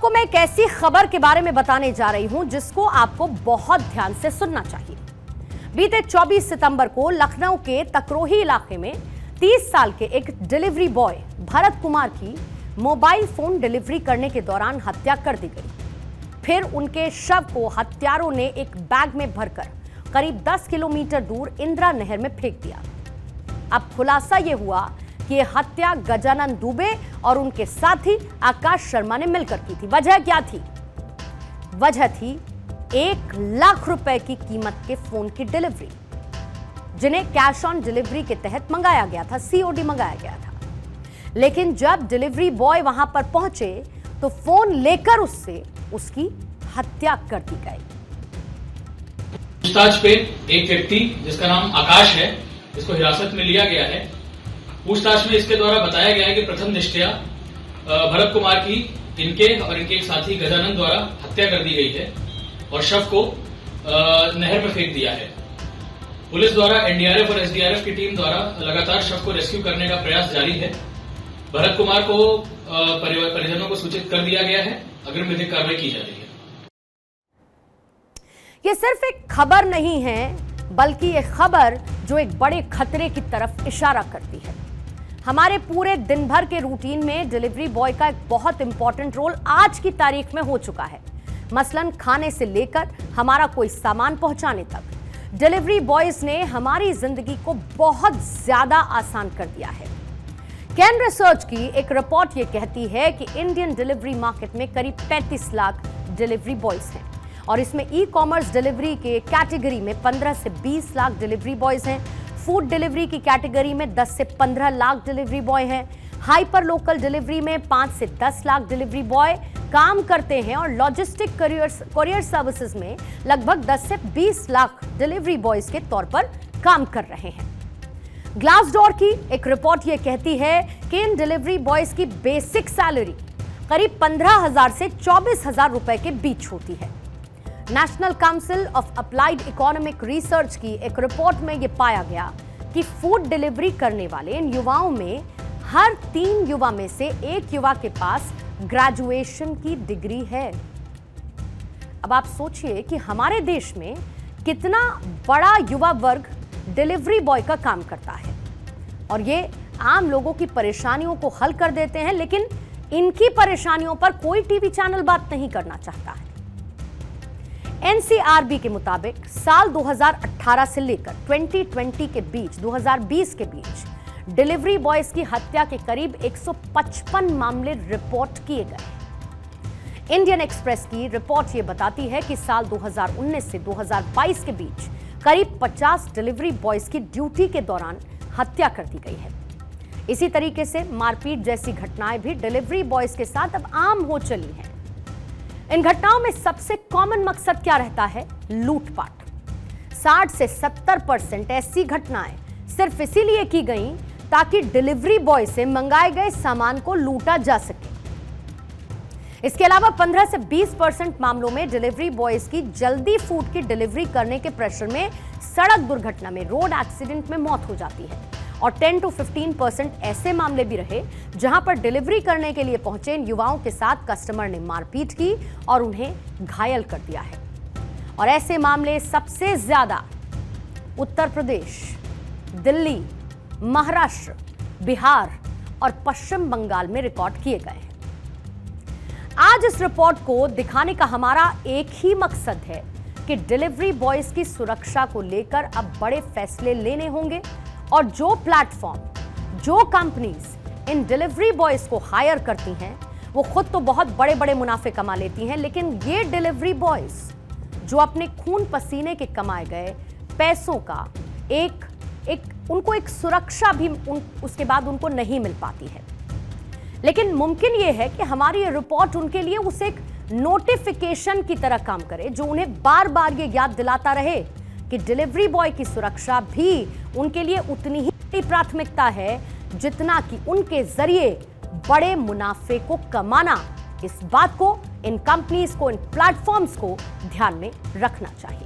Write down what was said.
आपको मैं एक ऐसी खबर के बारे में बताने जा रही हूं जिसको आपको बहुत ध्यान से सुनना चाहिए। बीते 24 सितंबर को लखनऊ के तकरोही इलाके में 30 साल के एक डिलीवरी बॉय भरत कुमार की मोबाइल फोन डिलीवरी करने के दौरान हत्या कर दी गई। फिर उनके शव को हत्यारों ने एक बैग में भरकर करीब 10 किलोमीटर दूर इंदिरा नहर में फेंक दिया। अब खुलासा यह हुआ कि यह हत्या गजानन दुबे और उनके साथी आकाश शर्मा ने मिलकर की थी। वजह क्या थी? वजह थी 1 लाख रुपए की कीमत के फोन की डिलीवरी, जिन्हें कैश ऑन डिलीवरी के तहत मंगाया गया था, सीओडी मंगाया गया था। लेकिन जब डिलीवरी बॉय वहां पर पहुंचे तो फोन लेकर उससे उसकी हत्या कर दी गई। पूछताछ पे एक व्यक्ति जिसका नाम आकाश है, इसको हिरासत में लिया गया है। पूछताछ में इसके द्वारा बताया गया है कि प्रथम दृष्टया भरत कुमार की इनके और इनके एक साथी गजानन द्वारा हत्या कर दी गई है और शव को नहर में फेंक दिया है। पुलिस द्वारा एनडीआरएफ और एसडीआरएफ की टीम द्वारा लगातार शव को रेस्क्यू करने का प्रयास जारी है। भरत कुमार को परिजनों को सूचित कर दिया गया है। अग्रिम विधिक कार्रवाई की जा रही है। यह सिर्फ एक खबर नहीं है, बल्कि यह खबर जो एक बड़े खतरे की तरफ इशारा करती है। हमारे पूरे दिन भर के रूटीन में डिलीवरी बॉय का एक बहुत इंपॉर्टेंट रोल आज की तारीख में हो चुका है। मसलन खाने से लेकर हमारा कोई सामान पहुंचाने तक डिलीवरी बॉयज ने हमारी जिंदगी को बहुत ज्यादा आसान कर दिया है। कैन रिसर्च की एक रिपोर्ट यह कहती है कि इंडियन डिलीवरी मार्केट में करीब 35 लाख डिलीवरी बॉयज हैं और इसमें ई कॉमर्स डिलीवरी के कैटेगरी में 15 से 20 लाख डिलीवरी बॉयज हैं। फूड डिलीवरी की कैटेगरी में 10 से 15 लाख डिलीवरी बॉय हैं। हाइपर लोकल डिलीवरी में 5 से 10 लाख डिलीवरी बॉय काम करते हैं और लॉजिस्टिक कोरियर सर्विसेज में लगभग 10 से 20 लाख डिलीवरी बॉयज के तौर पर काम कर रहे हैं। ग्लासडोर की एक रिपोर्ट यह कहती है कि इन डिलीवरी बॉयज की बेसिक सैलरी करीब 15,000 से 24,000 रुपए के बीच होती है। National council of applied economic research की एक रिपोर्ट में यह पाया गया कि फूड डिलीवरी करने वाले इन युवाओं में हर 3 युवा में से 1 युवा के पास ग्रेजुएशन की डिग्री है। अब आप सोचिए कि हमारे देश में कितना बड़ा युवा वर्ग डिलीवरी बॉय का काम करता है और ये आम लोगों की परेशानियों को हल कर देते हैं, लेकिन इनकी परेशानियों पर कोई टीवी चैनल बात नहीं करना चाहता है। एनसीआरबी के मुताबिक साल 2018 से लेकर 2020 के बीच 2020 के बीच डिलीवरी बॉयज की हत्या के करीब 155 मामले रिपोर्ट किए गए। इंडियन एक्सप्रेस की रिपोर्ट यह बताती है कि साल 2019 से 2022 के बीच करीब 50 डिलीवरी बॉयज की ड्यूटी के दौरान हत्या कर दी गई है। इसी तरीके से मारपीट जैसी घटनाएं भी डिलीवरी बॉयज के साथ अब आम हो चली हैं। इन घटनाओं में सबसे कॉमन मकसद क्या रहता है? लूटपाट। 60 से 70% ऐसी घटनाएं सिर्फ इसीलिए की गई ताकि डिलीवरी बॉय से मंगाए गए सामान को लूटा जा सके। इसके अलावा 15 से 20% मामलों में डिलीवरी बॉयज की जल्दी फूड की डिलीवरी करने के प्रेशर में सड़क दुर्घटना में, रोड एक्सीडेंट में मौत हो जाती है और 10 to 15% ऐसे मामले भी रहे जहां पर डिलीवरी करने के लिए पहुंचे इन युवाओं के साथ कस्टमर ने मारपीट की और उन्हें घायल कर दिया है। और ऐसे मामले सबसे ज्यादा उत्तर प्रदेश, दिल्ली, महाराष्ट्र, बिहार और पश्चिम बंगाल में रिकॉर्ड किए गए हैं। आज इस रिपोर्ट को दिखाने का हमारा एक ही मकसद है कि डिलीवरी बॉयज की सुरक्षा को लेकर अब बड़े फैसले लेने होंगे और जो प्लेटफॉर्म, जो कंपनीज इन डिलीवरी बॉयज को हायर करती हैं वो खुद तो बहुत बड़े बड़े मुनाफे कमा लेती हैं, लेकिन ये डिलीवरी बॉयज जो अपने खून पसीने के कमाए गए पैसों का उनको एक सुरक्षा भी उसके बाद उनको नहीं मिल पाती है। लेकिन मुमकिन ये है कि हमारी ये रिपोर्ट उनके लिए उसे एक नोटिफिकेशन की तरह काम करे जो उन्हें बार बार ये याद दिलाता रहे कि डिलीवरी बॉय की सुरक्षा भी उनके लिए उतनी ही प्राथमिकता है जितना कि उनके जरिए बड़े मुनाफे को कमाना। इस बात को इन कंपनीज को, इन प्लेटफॉर्म्स को ध्यान में रखना चाहिए।